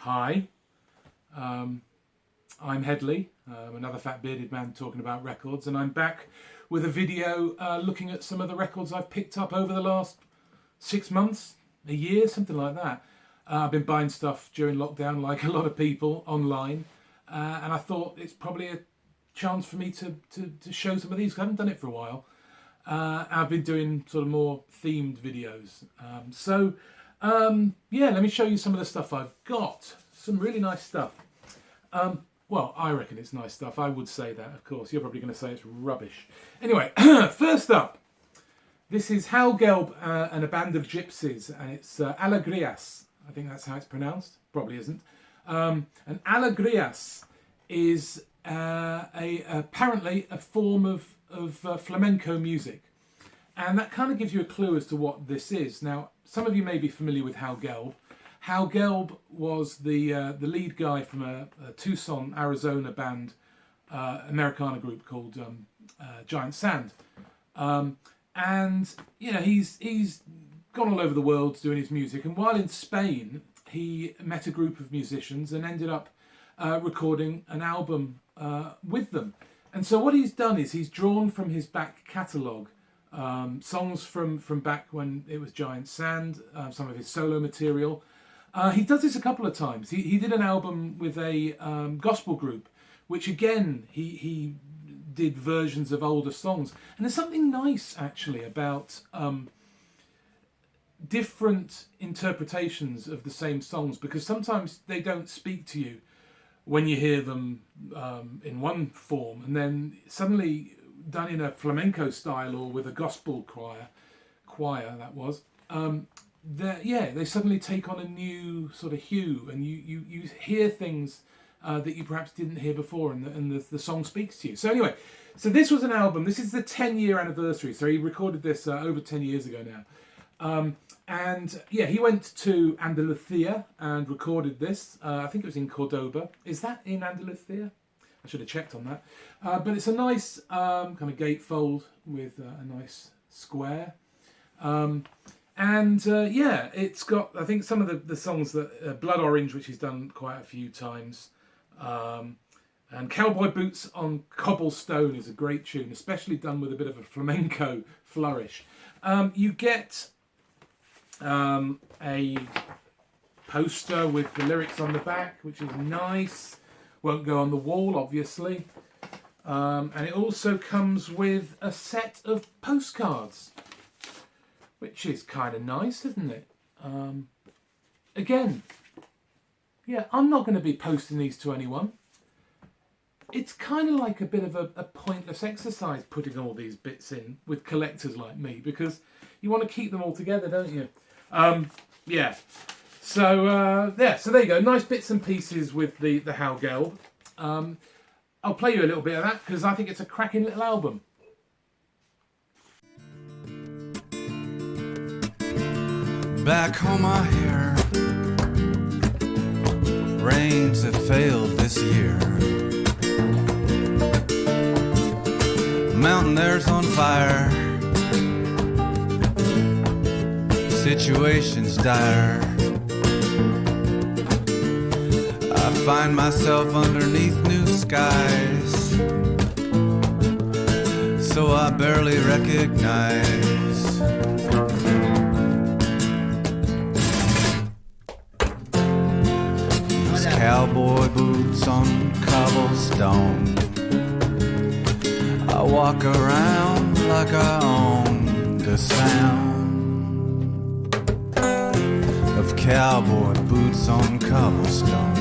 Hi, I'm Headley, another fat bearded man talking about records, and I'm back with a video looking at some of the records I've picked up over the last 6 months, a year, something like that. I've been buying stuff during lockdown like a lot of people online, and I thought it's probably a chance for me to show some of these, 'cause I haven't done it for a while. I've been doing sort of more themed videos. Yeah, let me show you some of the stuff I've got. Some really nice stuff. Well, I reckon it's nice stuff. I would say that, of course. You're probably going to say it's rubbish. Anyway, first up, this is Hal Gelb and a band of gypsies, and it's Alegrias. I think that's how it's pronounced. Probably isn't. And Alegrias is apparently a form of flamenco music. And that kind of gives you a clue as to what this is. Now, some of you may be familiar with Hal Gelb. Hal Gelb was the lead guy from a Tucson, Arizona band, Americana group called Giant Sand. And, you know, he's gone all over the world doing his music. And while in Spain, he met a group of musicians and ended up recording an album with them. And so what he's done is he's drawn from his back catalogue songs from back when it was Giant Sand, some of his solo material. He does this a couple of times. He did an album with a gospel group, which again, he did versions of older songs. And there's something nice, actually, about different interpretations of the same songs, because sometimes they don't speak to you when you hear them in one form, and then suddenly done in a flamenco style or with a gospel choir that was, they suddenly take on a new sort of hue, and you hear things that you perhaps didn't hear before, and the song speaks to you. So anyway, so this was an album. This is the 10-year anniversary. So he recorded this over 10 years ago now. And yeah, he went to Andalusia and recorded this. I think it was in Cordoba. Is that in Andalusia? I should have checked on that. But it's a nice kind of gatefold with a nice square. Yeah, it's got, I think, some of the songs that Blood Orange, which he's done quite a few times. And Cowboy Boots on Cobblestone is a great tune, especially done with a bit of a flamenco flourish. You get a poster with the lyrics on the back, which is nice. Won't go on the wall, obviously. And it also comes with a set of postcards, which is kind of nice, isn't it? Again, yeah, I'm not going to be posting these to anyone. It's kind of like a bit of a pointless exercise putting all these bits in with collectors like me, because you want to keep them all together, don't you? Yeah. So so there you go. Nice bits and pieces with the Hal Gelb. I'll play you a little bit of that because I think it's a cracking little album. Back home I hear rains have failed this year. Mountain there's on fire. Situation's dire. I find myself underneath new skies, so I barely recognize those cowboy boots on cobblestone. I walk around like I own the sound of cowboy boots on cobblestone.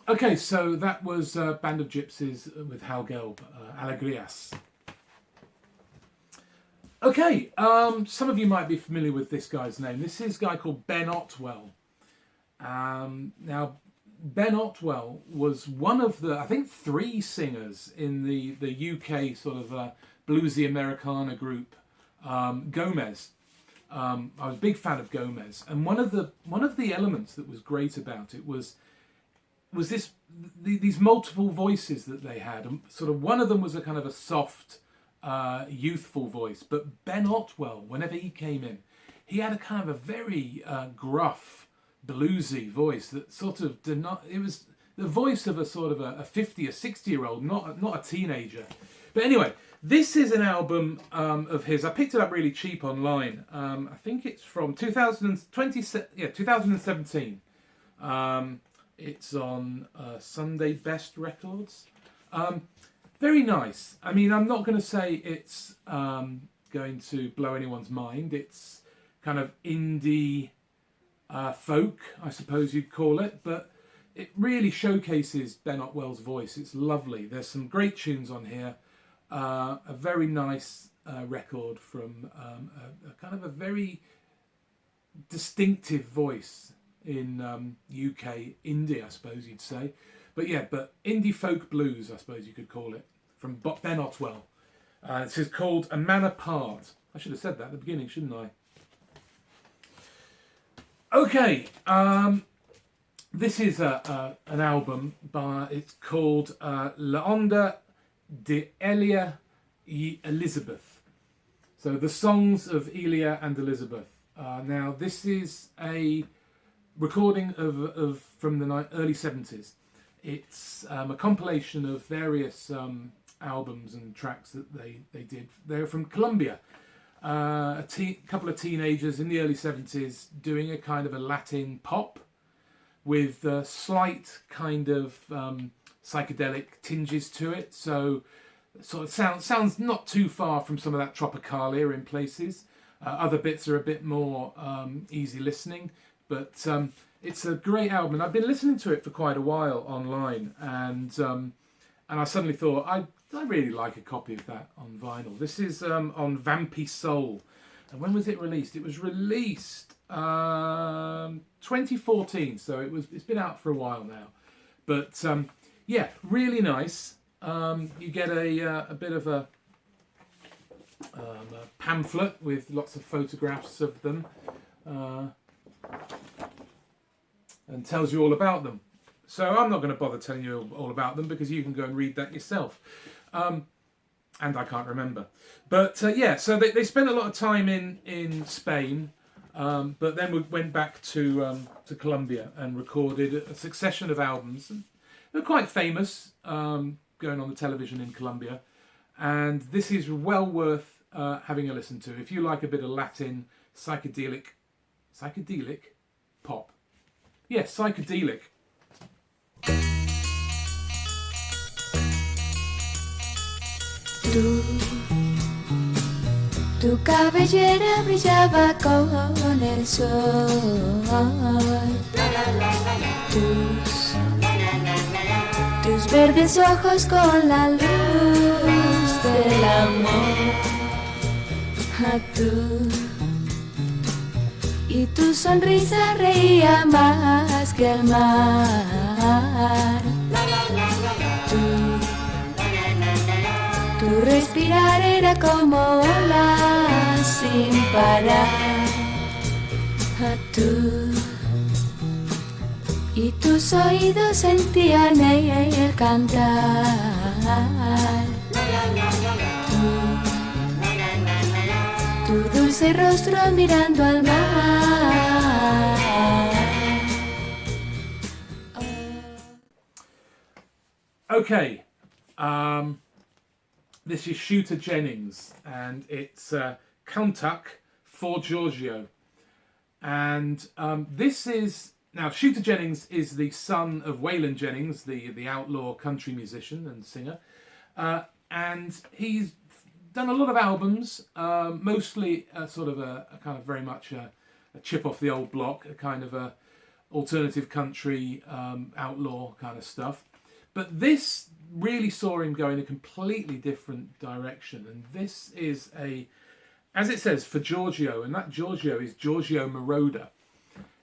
Okay, so that was Band of Gypsies with Hal Gelb, Alegrias. Okay, some of you might be familiar with this guy's name. This is a guy called Ben Otwell. Now, Ben Otwell was one of the, I think, 3 singers in the UK sort of bluesy Americana group, Gomez. I was a big fan of Gomez, and one of the elements that was great about it was was these multiple voices that they had. And sort of one of them was a kind of a soft, youthful voice, but Ben Otwell, whenever he came in, he had a kind of a very gruff, bluesy voice that sort of did not. It was the voice of a sort of a 50 or 60-year-old, not a teenager. But anyway, this is an album of his. I picked it up really cheap online. I think it's from 2017. It's on Sunday Best Records. Very nice. I mean, I'm not going to say it's going to blow anyone's mind. It's kind of indie folk, I suppose you'd call it, but it really showcases Ben Otwell's voice. It's lovely. There's some great tunes on here. A very nice record from a kind of a very distinctive voice in UK indie, I suppose you'd say. But yeah, but indie folk blues, I suppose you could call it, from Ben Otwell. This is called A Man Apart. I should have said that at the beginning, shouldn't I? Okay, this is an album by, it's called La Onda de Elia y Elizabeth. So the songs of Elia and Elizabeth. Now this is a recording of from the early 70s. It's a compilation of various albums and tracks that they did. They're from Colombia. A couple of teenagers in the early 70s doing a kind of a Latin pop with a slight kind of psychedelic tinges to it. So sort of sounds not too far from some of that Tropicalia in places. Other bits are a bit more easy listening, but it's a great album. And I've been listening to it for quite a while online, and I suddenly thought I really like a copy of that on vinyl. This is on Vampy Soul. And when was it released? It was released 2014, so it's been out for a while now. But yeah, really nice. You get a bit of a pamphlet with lots of photographs of them, and tells you all about them. So I'm not going to bother telling you all about them because you can go and read that yourself. And I can't remember. But yeah, so they spent a lot of time in Spain, but then we went back to Colombia and recorded a succession of albums. They're quite famous, going on the television in Colombia. And this is well worth having a listen to if you like a bit of Latin psychedelic pop. Yes, psychedelic. Tu cabellera brillaba con el sol. Tus verdes ojos con la luz del amor. Y tu sonrisa reía más que el mar. Tu respirar era como olas sin parar. Y tus oídos sentían el cantar. Tu dulce rostro mirando al mar. Okay, this is Shooter Jennings, and it's Cantac for Giorgio. And this is, now Shooter Jennings is the son of Waylon Jennings, the outlaw country musician and singer. And he's done a lot of albums, mostly sort of a kind of very much a chip off the old block, a kind of a alternative country outlaw kind of stuff. But this really saw him go in a completely different direction. And this is as it says, for Giorgio, and that Giorgio is Giorgio Moroder.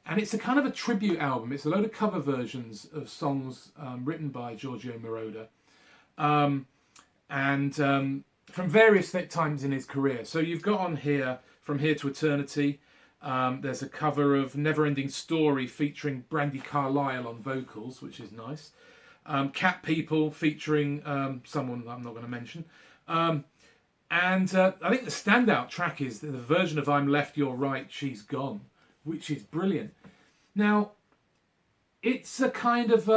And it's a kind of a tribute album. It's a load of cover versions of songs written by Giorgio Moroder. And from various times in his career. So you've got on here From Here to Eternity, There's a cover of Never Ending Story featuring Brandy Carlisle on vocals, which is nice. Cat People featuring someone I'm not going to mention. And I think the standout track is the version of I'm Left, You're Right, She's Gone, which is brilliant. Now, it's a kind of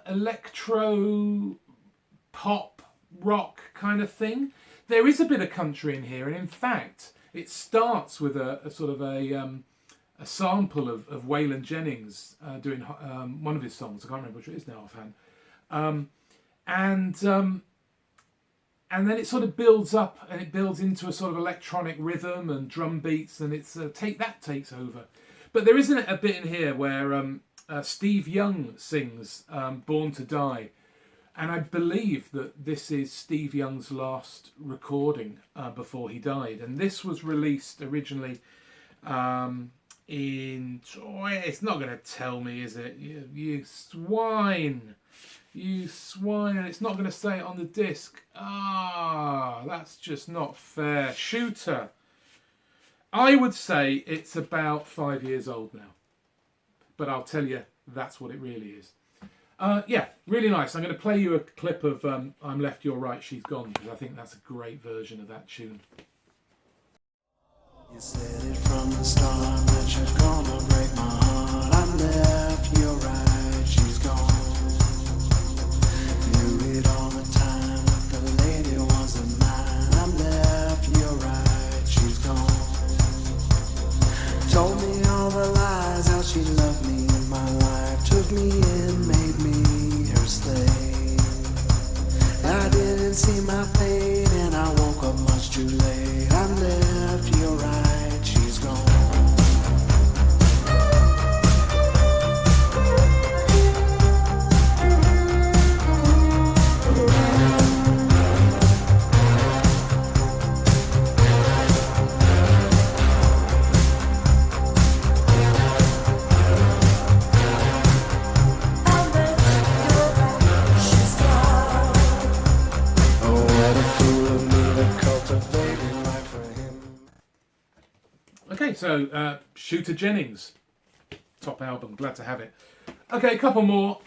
electro pop rock kind of thing. There is a bit of country in here, and in fact, it starts with a sort of a sample of Waylon Jennings doing one of his songs. I can't remember which it is now offhand. And then it sort of builds up, and it builds into a sort of electronic rhythm and drum beats, and it's takes over. But there is a bit in here where Steve Young sings "Born to Die," and I believe that this is Steve Young's last recording before he died. And this was released originally in... it's not going to tell me, is it? You swine. You swine, and it's not going to say it on the disc. That's just not fair. Shooter. I would say it's about 5 years old now. But I'll tell you, that's what it really is. Yeah, really nice. I'm going to play you a clip of I'm Left, You're Right, She's Gone, because I think that's a great version of that tune. You said it from the start that you're gonna break my heart. I'm left, you're right, she's gone. Knew it all the time that the lady wasn't mine. I'm left, you're right, she's gone. Told me all the lies, how she loved me in my life. Took me in, made me her slave. I didn't see my fate and I woke up much too late. I'm left, you're right, she's gone. Okay, so Shooter Jennings, top album, glad to have it. Okay, a couple more.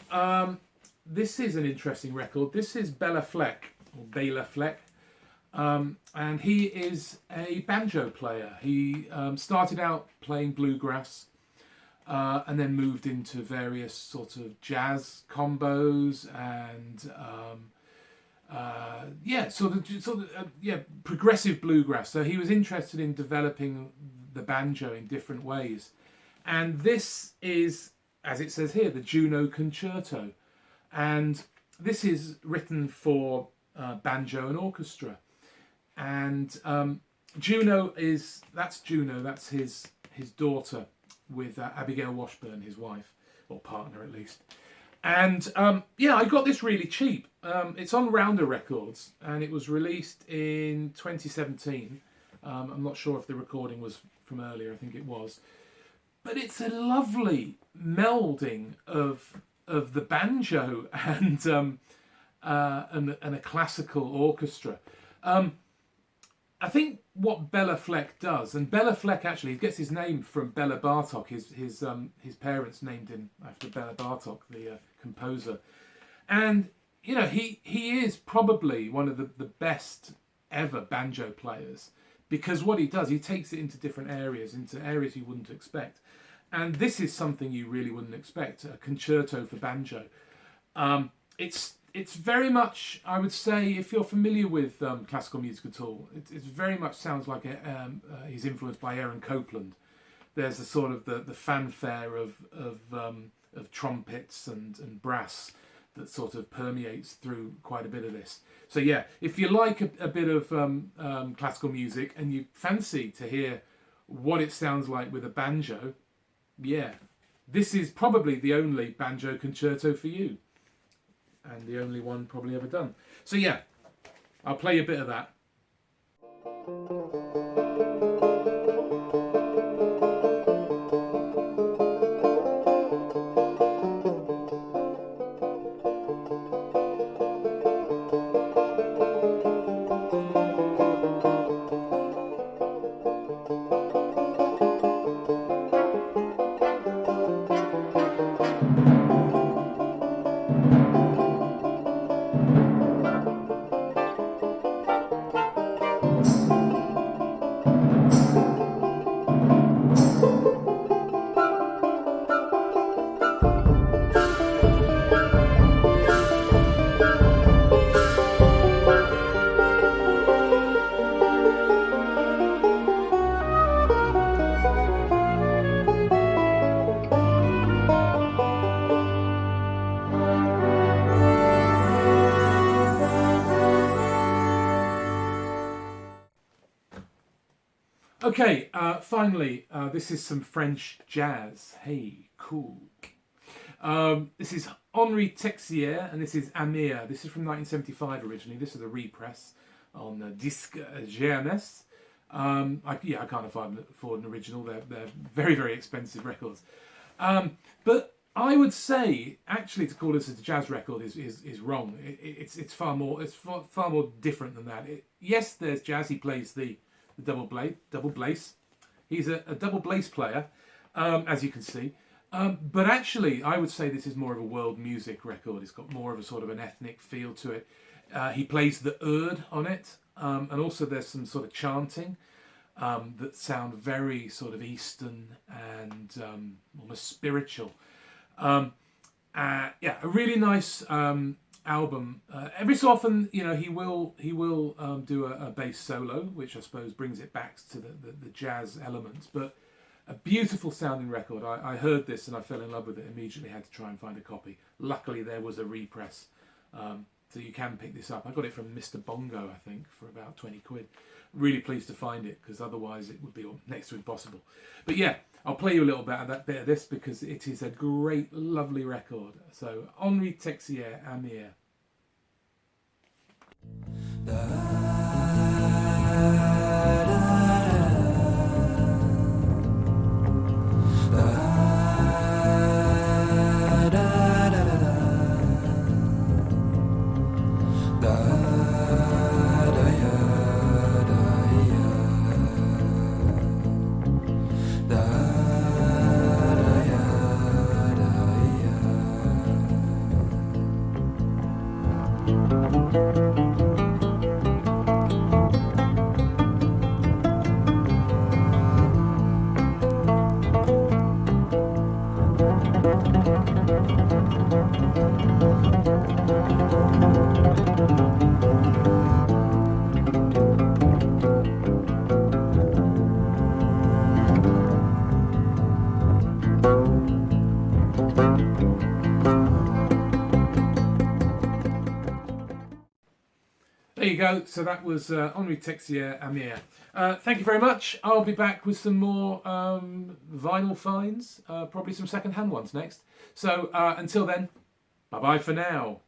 This is an interesting record. This is Bela Fleck, or Bela Fleck, and he is a banjo player. He started out playing bluegrass and then moved into various sorts of jazz combos and progressive bluegrass. So he was interested in developing the banjo in different ways. And this is, as it says here, the Juno Concerto. And this is written for banjo and orchestra. And Juno, that's his daughter with Abigail Washburn, his wife, or partner at least. And I got this really cheap. It's on Rounder Records, and it was released in 2017. I'm not sure if the recording was from earlier. I think it was. But it's a lovely melding of the banjo and a classical orchestra. I think what Bela Fleck does, and Bela Fleck actually gets his name from Bela Bartok. His parents named him after Bela Bartok, the composer, and he is probably one of the best ever banjo players, because what he does, he takes it into different areas, into areas you wouldn't expect, and this is something you really wouldn't expect, a concerto for banjo. It's very much, I would say, if you're familiar with classical music at all, it very much sounds like he's influenced by Aaron Copland. There's a sort of the fanfare of trumpets and brass that sort of permeates through quite a bit of this. So yeah, if you like a bit of classical music and you fancy to hear what it sounds like with a banjo, yeah, this is probably the only banjo concerto for you. And the only one probably ever done. So yeah, I'll play a bit of that. Okay, finally, this is some French jazz. Hey, cool. This is Henri Texier, and this is Amir. This is from 1975 originally. This is a repress on Disque GMS. I can't afford an original. They're very, very expensive records. But I would say, actually, to call this a jazz record is wrong. It's far more different than that. Yes, there's jazz. He plays the double bass. He's a double bass player, as you can see. But actually, I would say this is more of a world music record. It's got more of a sort of an ethnic feel to it. He plays the oud on it, and also there's some sort of chanting that sound very sort of Eastern and almost spiritual. A really nice album. Every so often, he will do a bass solo, which I suppose brings it back to the jazz elements. But a beautiful sounding record. I heard this and I fell in love with it immediately. Had to try and find a copy. Luckily, there was a repress, so you can pick this up. I got it from Mr. Bongo, I think, for about 20 quid. Really pleased to find it, because otherwise it would be next to impossible. But yeah, I'll play you a little bit of this because it is a great, lovely record. So Henri Texier, Amir. There you go. So that was Henri Texier, Amir. Thank you very much. I'll be back with some more vinyl finds, probably some second-hand ones next. So until then, bye-bye for now.